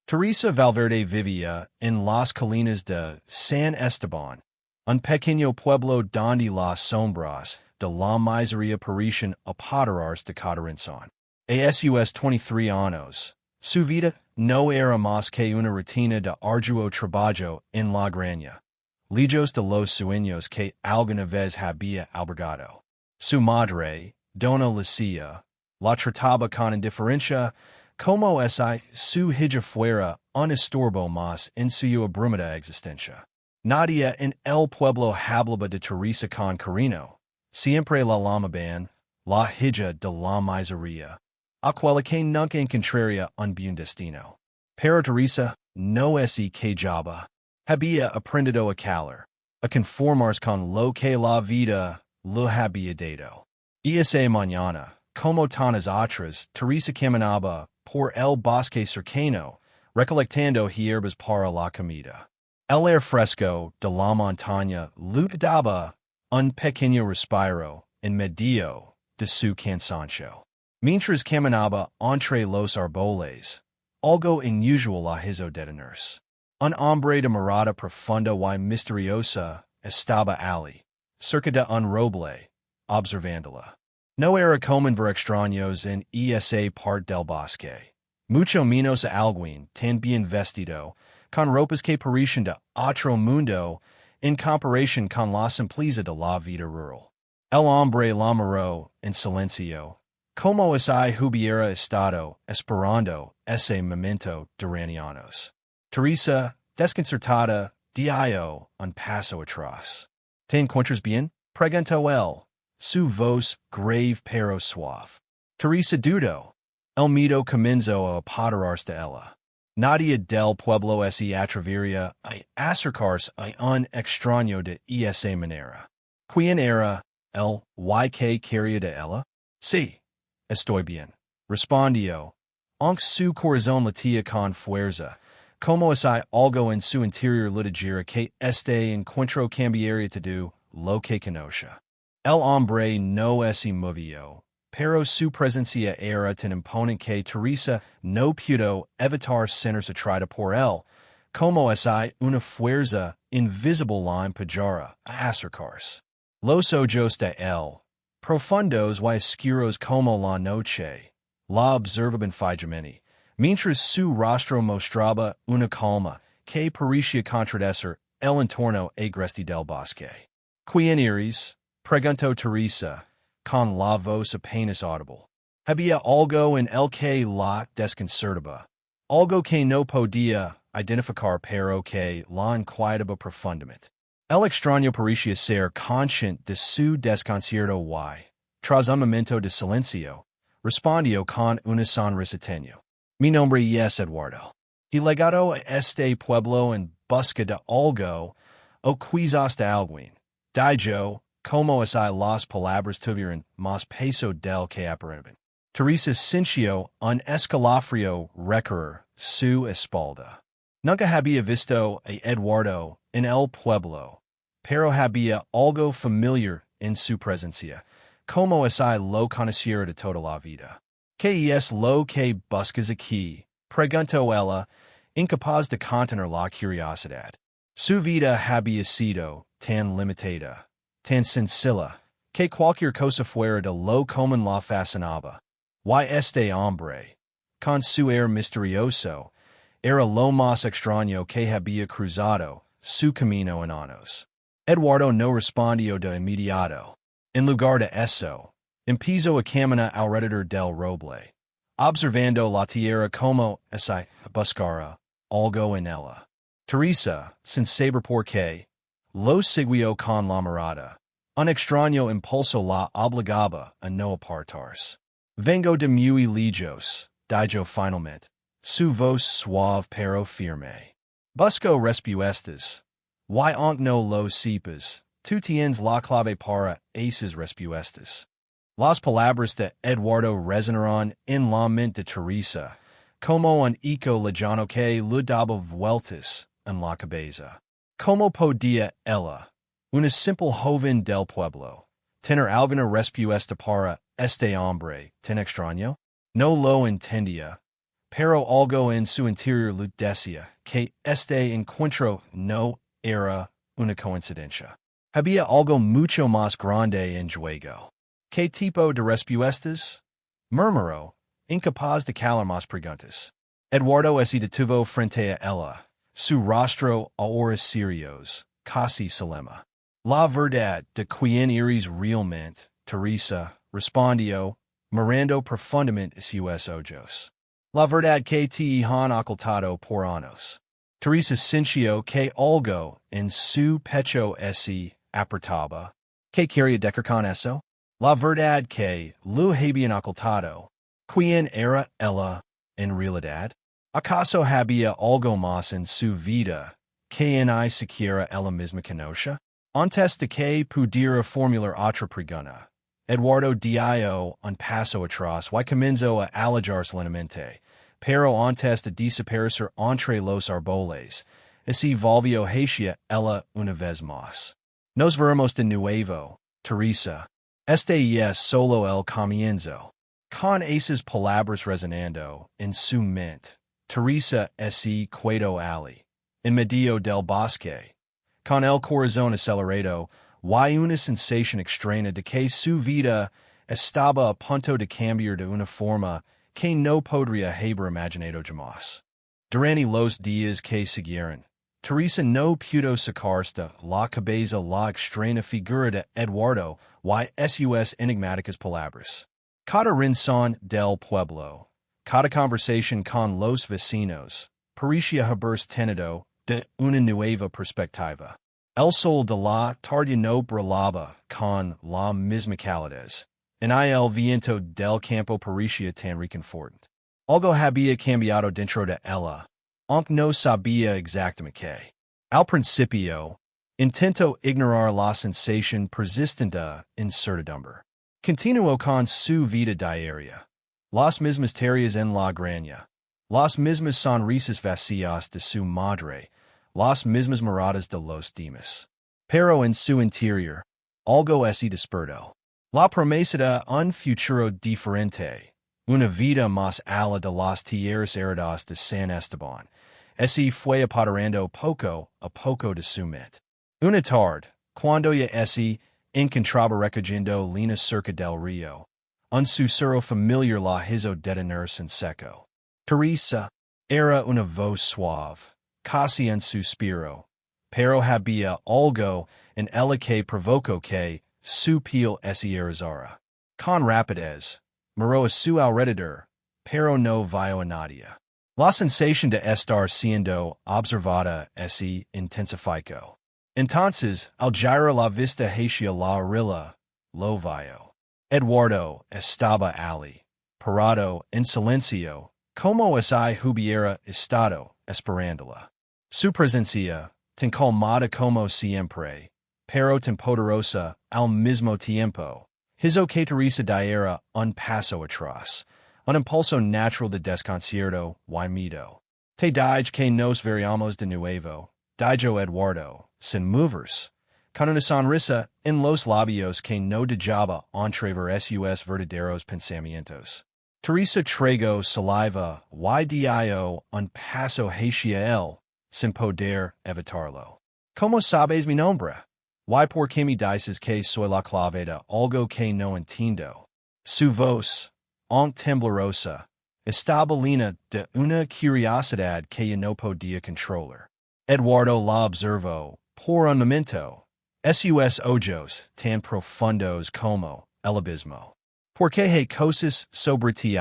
Teresa Valverde vivía en las colinas de San Esteban, un pequeño pueblo donde las sombras de la miseria parecían apoderarse de cada rincón. A sus 23 años, su vida no era más que una rutina de arduo trabajo en la granja, lejos de los sueños que alguna vez había albergado. Su madre, Dona Lucia, la trataba con indiferencia, como si su hija fuera un estorbo más en su abrumada existencia. Nadie en el pueblo hablaba de Teresa con cariño, siempre la llamaban la hija de la miseria, aquella que nunca encontraría un buen destino. Pero Teresa no es que jaba, había aprendido a calar, a conformarse con lo que la vida le había dado. Y esa mañana, como tantas otras, Teresa caminaba por el bosque cercano, recolectando hierbas para la comida. El aire fresco de la montaña le daba un pequeño respiro en medio de su cansancio. Mientras caminaba entre los árboles, algo inusual la hizo detenerse. Un hombre de mirada profunda y misteriosa estaba allí, cerca de un roble, observándola. No era común ver extraños en esa parte del bosque, mucho menos a alguien tan bien vestido, con ropas que parecían de otro mundo en comparación con la simpleza de la vida rural. El hombre la miró en silencio, como si hubiera estado esperando ese momento durante años. Teresa, desconcertada, dio un paso atrás. ¿Te encuentras bien?, preguntó él, su voz grave pero suave. Teresa dudó. El miedo comenzó a apoderarse de ella. Nadie del pueblo se atrevería a acercarse a un extraño de esa manera. ¿Quién era el que quería de ella? Sí, estoy bien, respondió, aunque su corazón latía con fuerza, como si algo en su interior le dijera que este encuentro cambiaría todo lo que conocía. El hombre no se movió, pero su presencia era tan imponente que Teresa no pudo evitar sentirse atraída por él, como si una fuerza invisible la empujara a acercarse. Los ojos de él, profundos y oscuros como la noche, la observaban fijamente, mientras su rostro mostraba una calma que parecía contradecir el entorno agreste del bosque. ¿Quién eres?, preguntó Teresa, con la voz apenas audible. Había algo en el que la desconcertaba, algo que no podía identificar pero que la inquietaba profundamente. El extraño parecía ser consciente de su desconcierto y, tras un momento de silencio, respondió con una sonrisa tenue. Mi nombre es Eduardo. He llegado a este pueblo en busca de algo o quizás de alguien. Dijo, como si las palabras tuvieran más peso del que aparentaban. Teresa sintió un escalofrío recorrer su espalda. Nunca había visto a Eduardo en el pueblo, pero había algo familiar en su presencia, como si lo conociera de toda la vida. ¿Qué es lo que buscas aquí?, preguntó ella, incapaz de contener la curiosidad. Su vida había sido tan limitada, tan sencilla, que cualquier cosa fuera de lo común la fascinaba. Y este hombre, con su aire misterioso, era lo más extraño que había cruzado su camino en años. Eduardo no respondió de inmediato. En lugar de eso, empezó a caminar alrededor del roble, observando la tierra como si buscara algo en ella. Teresa, sin saber por qué, lo siguió con la mirada. Un extraño impulso la obligaba a no apartarse. Vengo de muy lejos, dijo finalmente, su voz suave pero firme. Busco respuestas. Y aunque no lo sepas, tú tienes la clave para esas respuestas. Las palabras de Eduardo resonaron en la mente de Teresa, como un eco lejano que le daba vueltas en la cabeza. ¿Cómo podía ella, una simple joven del pueblo, tener alguna respuesta para este hombre tan extraño? No lo entendía, pero algo en su interior decía que este encuentro no era una coincidencia. Había algo mucho más grande en juego. ¿Qué tipo de respuestas? Murmuró, incapaz de calar más preguntas. Eduardo se detuvo frente a ella, su rostro ahora serios, casi solemne. La verdad de quien eres realmente, Teresa, respondió, mirando profundamente sus ojos. La verdad que te han ocultado por años. Teresa sintió que algo en su pecho se apretaba. ¿Qué quería decir con eso? La verdad que lo habían ocultado. ¿Quién era ella en realidad? ¿Acaso había algo más en su vida que ni siquiera ella misma conocía? Antes de que pudiera formular otra pregunta, Eduardo dio un paso atrás y comenzó a alejarse lentamente, pero antes de desaparecer entre los árboles, se volvió hacia ella una vez más. Nos veremos de nuevo, Teresa. Este es solo el comienzo. Con esas palabras resonando en su mente, Teresa se quedó allí, en medio del bosque, con el corazón acelerado y una sensación extraña de que su vida estaba a punto de cambiar de una forma que no podría haber imaginado jamás. Durante los días que siguieron, Teresa no pudo sacarse de la cabeza la extraña figura de Eduardo y sus enigmáticas palabras. Cada rincón del pueblo, cada conversación con los vecinos, parecía haberse tenido de una nueva perspectiva. El sol de la tarde no brillaba con la misma calidez, y el viento del campo parecía tan reconfortante. Algo había cambiado dentro de ella, aunque no sabía exactamente qué. Al principio, intentó ignorar la sensación persistente de incertidumbre. Continuó con su vida diaria. Las mismas tareas en la granja, las mismas sonrisas vacías de su madre, las mismas miradas de los demás. Pero en su interior, algo se despertó. La promesa de un futuro diferente, una vida más allá de las tierras heredadas de San Esteban, se fue apoderando poco a poco de su mente. Una tarde, cuando ya se encontraba recogiendo leña cerca del río, un susurro familiar la hizo detenerse en seco. Teresa, era una voz suave, casi un suspiro, pero había algo en ella que provocó que su piel se erizara. Con rapidez, miró a su alrededor, pero no vio a nadie. La sensación de estar siendo observada se intensificó. Entonces, al girar la vista hacia la orilla, lo vio. Eduardo estaba allí, parado en silencio, como si hubiera estado esperándola. Su presencia, tan calmada como siempre, pero tan poderosa al mismo tiempo, hizo que Teresa diera un paso atrás, un impulso natural de desconcierto y miedo. Te dije que nos veríamos de nuevo, dijo Eduardo, sin moverse, con una sonrisa en los labios que no dejaba entrever sus verdaderos pensamientos. Teresa tragó saliva y dio un paso hacia él, sin poder evitarlo. ¿Cómo sabes mi nombre? ¿Y por qué me dices que soy la clave de algo que no entiendo? Su voz, aunque temblorosa, estaba llena de una curiosidad que ya no podía controlar. Eduardo la observó, por un momento, sus ojos tan profundos como el abismo. ¿Por qué hay cosas sobre ti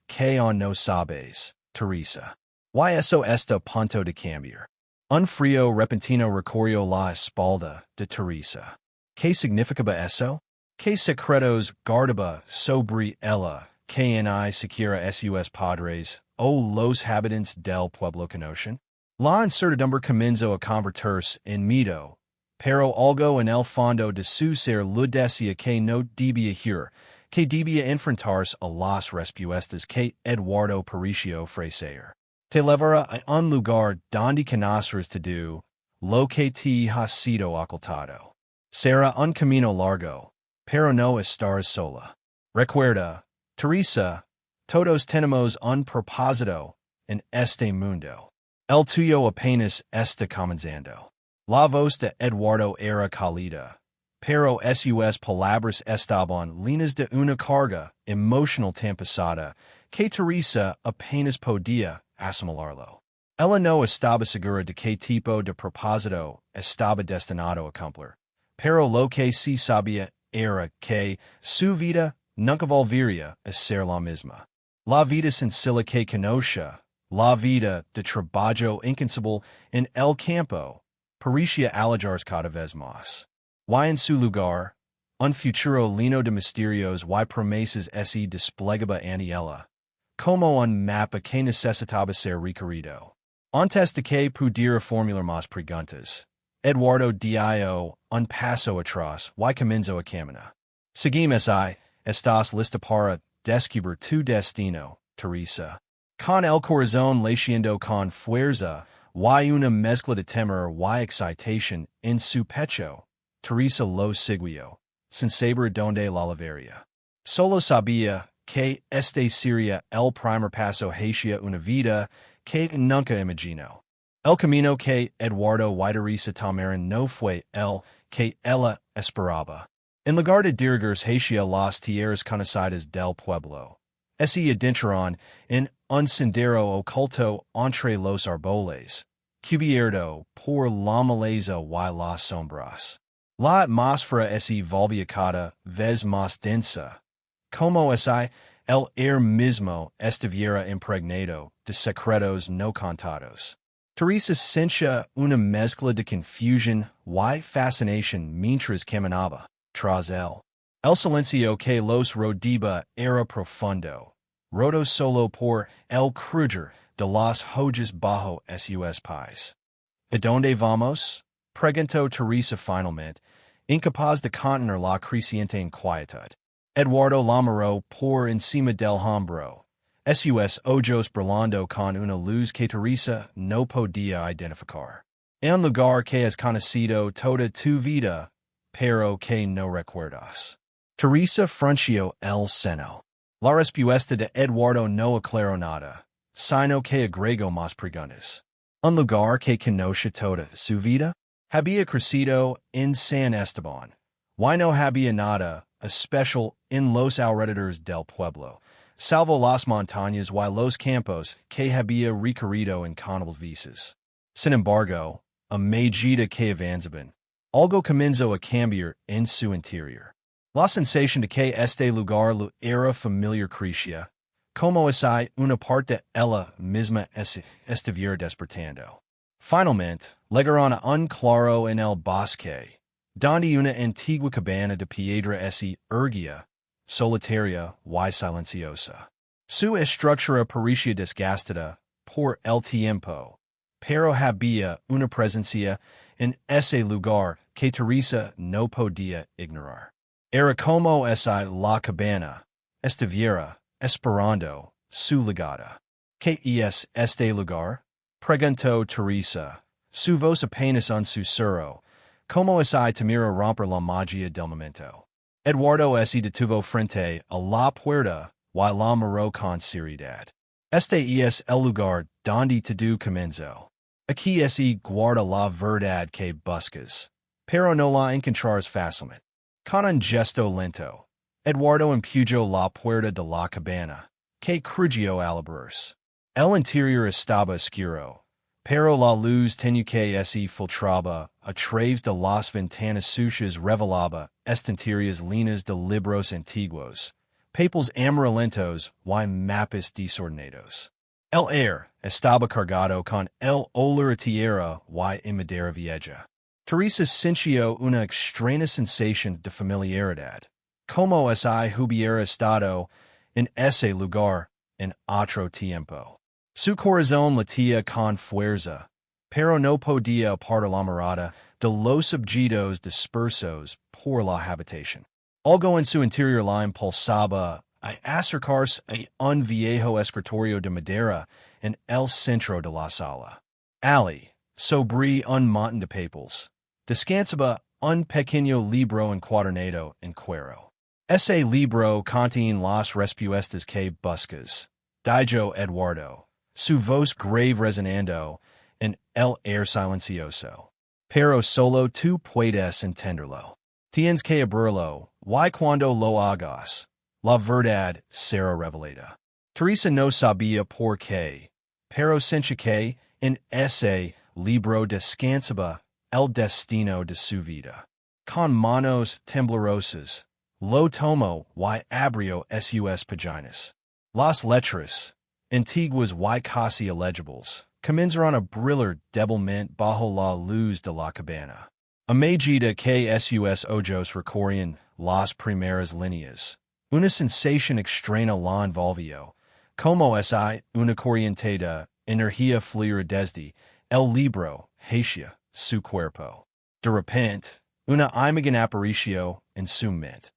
que aún no sabes, Teresa? ¿Y eso está a punto de cambiar? Un frío repentino recorrió la espalda de Teresa. ¿Qué significaba eso? ¿Qué secretos guardaba sobre ella que ni siquiera sus padres o los habitantes del pueblo conocen? La incertidumbre comenzó a convertirse en miedo, pero algo en el fondo de su ser le decía que no debía ir, que debía enfrentarse a las respuestas que Eduardo pareció ofrecer. Te llevará a un lugar donde conocerás todo lo que te ha sido ocultado. Será un camino largo, pero no estarás sola. Recuerda, Teresa, todos tenemos un propósito en este mundo. El tuyo apenas está comenzando. La voz de Eduardo era cálida, pero sus palabras estaban llenas de una carga emocional tan pesada que Teresa apenas podía asimilarlo. Ella no estaba segura de qué tipo de propósito estaba destinado a cumplir, pero lo que sí sabía era que su vida nunca volvería a ser la misma. La vida sencilla que conocía, la vida de trabajo incansable en el campo, parecía alargarse cada vez más. Y en su lugar, un futuro lleno de misterios y promesas se desplegaba ante ella, como un mapa que necesitaba ser recorrido. Antes de que pudiera formular más preguntas, Eduardo dio un paso atrás y comenzó a caminar. Seguimos y estás lista para descubrir tu destino, Teresa. Con el corazón latiendo con fuerza y una mezcla de temor y excitación en su pecho, Teresa lo siguió, sin saber dónde la llevaría. Solo sabía que este sería el primer paso hacia una vida que nunca imaginó. El camino que Eduardo y Teresa tomaron no fue el que ella esperaba. En lugar de dirigirse hacia las tierras conocidas del pueblo, se adentraron en un sendero oculto entre los árboles, cubierto por la maleza y las sombras. La atmósfera se volvía cada vez más densa, como si el aire mismo estuviera impregnado de secretos no contados. Teresa sentía una mezcla de confusión y fascinación mientras caminaba tras él. El silencio que los rodeaba era profundo, roto solo por el crujir de las hojas bajo sus pies. ¿A dónde vamos? Preguntó Teresa finalmente, incapaz de contener la creciente inquietud. Eduardo la miró por encima del hombro, sus ojos brillando con una luz que Teresa no podía identificar. Un lugar que has conocido toda tu vida, pero que no recuerdas. Teresa frunció el seno. La respuesta de Eduardo no aclaró nada, sino que agregó más preguntas. Un lugar que conoce toda su vida. Había crecido en San Esteban. Y no había nada especial en los alrededores del pueblo, salvo las montañas y los campos que había recorrido en contables veces. Sin embargo, a medida que avanzaban, algo comenzó a cambiar en su interior. La sensación de que este lugar le era familiar crecía, como si una parte de ella misma estuviera despertando. Finalmente, llegaron a un claro en el bosque, donde una antigua cabana de piedra se erguía, solitaria y silenciosa. Su estructura parecía desgastada por el tiempo, pero había una presencia en ese lugar que Teresa no podía ignorar. Era como si la cabana estuviera esperando su llegada. ¿Qué es este lugar? Preguntó Teresa, su voz apenas un susurro, como si temiera romper la magia del momento. Eduardo se detuvo frente a la puerta y la miró con seriedad. Este es el lugar donde todo comenzó. Aquí se guarda la verdad que buscas, pero no la encontrarás fácilmente. Con un gesto lento, Eduardo empujó la puerta de la cabana, que crujió al abrirse. El interior estaba oscuro, pero la luz tenue que se filtraba a través de las ventanas sucias revelaba estanterías llenas de libros antiguos, papeles amarillentos y mapas desordenados. El aire estaba cargado con el olor a tierra y madera vieja. Teresa sintió una extraña sensación de familiaridad, como si hubiera estado en ese lugar en otro tiempo. Su corazón latía con fuerza, pero no podía apartar la mirada de los objetos dispersos por la habitación. Algo en su interior la impulsaba a acercarse a un viejo escritorio de madera en el centro de la sala. Allí, sobre un montón de papeles, descansaba un pequeño libro encuadernado en cuero. Ese libro contiene las respuestas que buscas, dijo Eduardo, su voz grave resonando, en el aire silencioso. Pero solo tú puedes entenderlo. Tienes que abrirlo, y cuando lo hagas, la verdad será revelada. Teresa no sabía por qué, pero sentía que, en ese libro descansaba el destino de su vida. Con manos temblorosas, lo tomó y abrió sus páginas. Las letras, antiguas y casi illegibles, comenzaron a brillar débilmente bajo la luz de la cabana. A medida que sus ojos recorrían las primeras líneas, una sensación extraña la envolvió, como si una corriente de energía fluyera desde el libro hacia su cuerpo. De repente, una imagen apareció en su mente.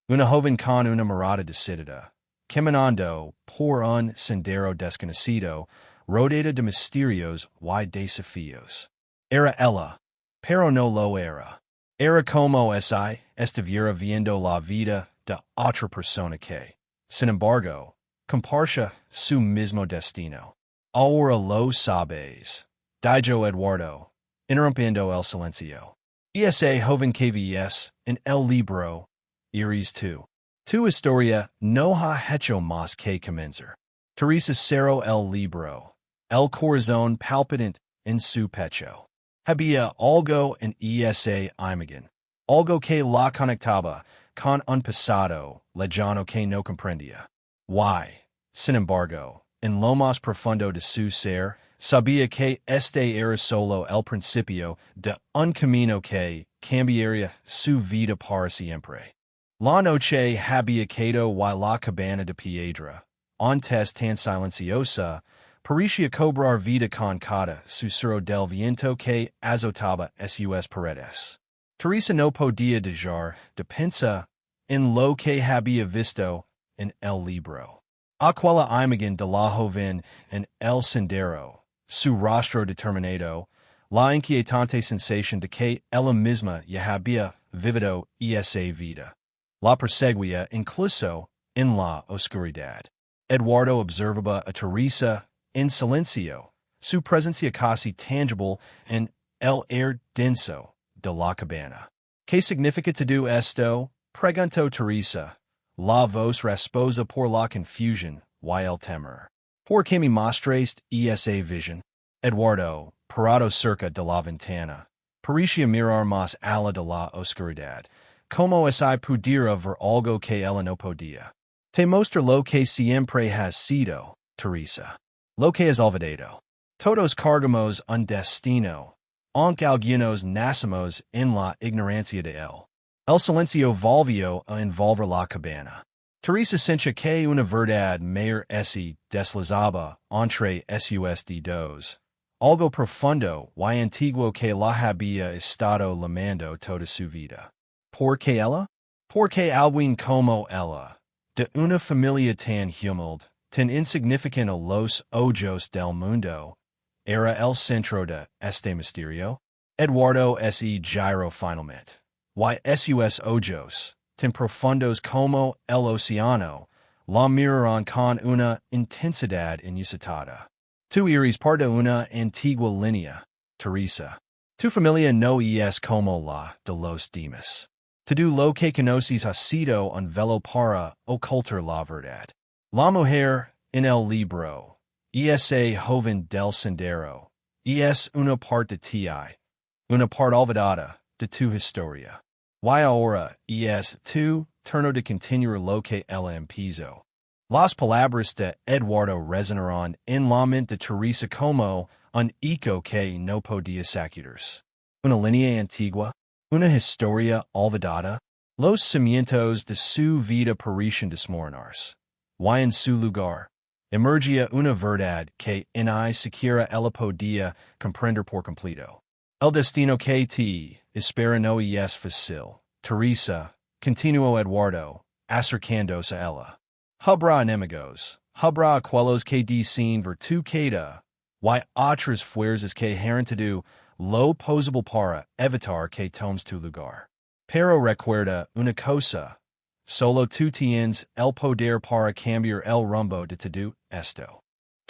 Una joven con una mirada decidida, caminando por un sendero desconocido, rodeada de misterios y desafíos. Era ella, pero no lo era. Era como si estuviera viendo la vida de otra persona que, sin embargo, compartía su mismo destino. Ahora lo sabes, dijo Eduardo, interrumpiendo el silencio. Esa joven que ves en el libro, eres tú. Tu historia no ha hecho más que comenzar. Teresa cerró el libro, el corazón palpitante en su pecho. Había algo en esa imagen, algo que la conectaba con un pasado lejano que no comprendía. Why, sin embargo, en lo más profundo de su ser, sabía que este era solo el principio de un camino que cambiaría su vida para siempre. La noche había quedado y la cabana de piedra, antes tan silenciosa, parecía cobrar vida con cada susurro del viento que azotaba sus paredes. Teresa no podía dejar de pensar en lo que había visto en el libro. Aquella imagen de la joven en el sendero, su rostro determinado, la inquietante sensación de que ella misma ya había vivido esa vida. La perseguía incluso en la oscuridad. Eduardo observaba a Teresa en silencio, su presencia casi tangible en el aire denso de la cabana. ¿Qué significa todo esto? Preguntó Teresa, la voz rasposa por la confusión y el temor. ¿Por qué me mostraste esa visión? Eduardo, parado cerca de la ventana, parecía mirar más allá de la oscuridad, como si pudiera ver algo que ella no podía. Te muestro lo que siempre has sido, Teresa. Lo que has olvidado. Todos cargamos un destino, aunque algunos nacemos en la ignorancia de él. El silencio volvió a envolver la cabana. Teresa sentía que una verdad mayor se deslizaba entre sus dedos, algo profundo y antiguo que la había estado lamando toda su vida. ¿Por qué ella? Porque alguien como ella, de una familia tan humilde, tan insignificante a los ojos del mundo, era el centro de este misterio. Eduardo se giró finalmente. Y sus ojos, tan profundos como el océano, la miraron con una intensidad inusitada. Tú eres parte de una antigua línea, Teresa. Tu familia no es como la de los demás. Todo lo que conoces ha sido un velo para ocultar la verdad. La mujer en el libro, ese joven del sendero, es una parte de ti, una parte olvidada de tu historia. Y ahora es tu turno de continuar lo que ella empezó. Las palabras de Eduardo resonaron en la mente de Teresa como un eco que no podía sacudirse. Una línea antigua, una historia olvidada, los cimientos de su vida parecían desmoronarse. Y en su lugar, emergía una verdad que ni siquiera ella podía comprender por completo. El destino que te espera no es fácil, Teresa, continuó Eduardo, acercándose a ella. Habrá enemigos, habrá aquellos que dicen ver tu queda, y otras fuerzas que harán todo lo posible para evitar que tomes tu lugar. Pero recuerda una cosa, solo tú tienes el poder para cambiar el rumbo de todo esto.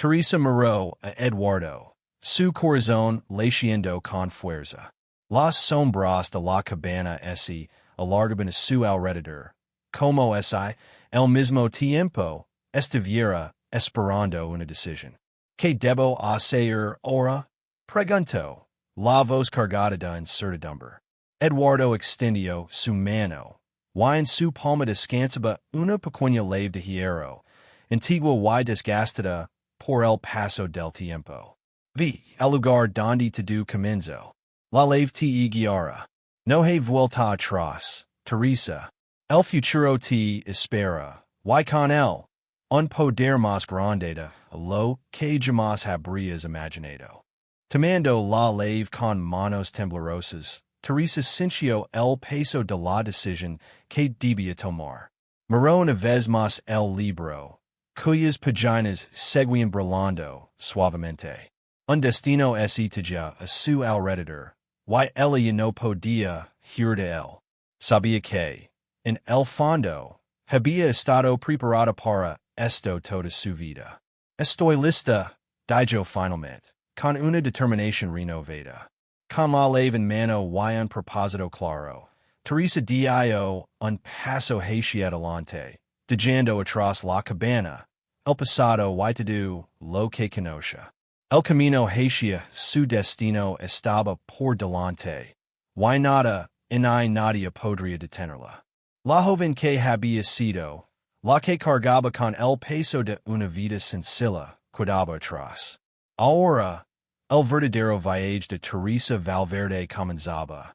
Teresa Moreau a Eduardo, su corazón leyendo con fuerza. Las sombras de la cabana ese alargaban su alrededor, como si, el mismo tiempo, estuviera esperando una decisión. ¿Qué debo hacer ahora? Preguntó, la voz cargada de incertidumbre. Eduardo extendió su mano, y en su palma descansaba una pequeña leve de hierro, antigua y desgastada por el paso del tiempo. Vi el lugar donde todo comenzó. La leve te guiara. No hay vuelta atrás, Teresa. El futuro te espera, y con él, un poder más grande de lo que jamás habrías imaginado. Tomando la leve con manos temblorosas, Teresa sintió el peso de la decisión que debía tomar. Miró una vez más el libro, cuyas páginas seguían brillando suavemente. Un destino ya a su alrededor, y ella no podía huir de él. Sabía que, en el fondo, había estado preparada para esto toda su vida. Estoy lista, dijo finalmente, con una determinación renovada. Con la leve en mano y un propósito claro, Teresa dio un paso hacia adelante, dejando atrás la cabana, el pasado y todo lo que conocía. El camino hacia su destino estaba por delante, y nada ni nadie podría detenerla. La joven que había sido, la que cargaba con el peso de una vida sencilla, quedaba atrás. Ahora, el verdadero viaje de Teresa Valverde comenzaba,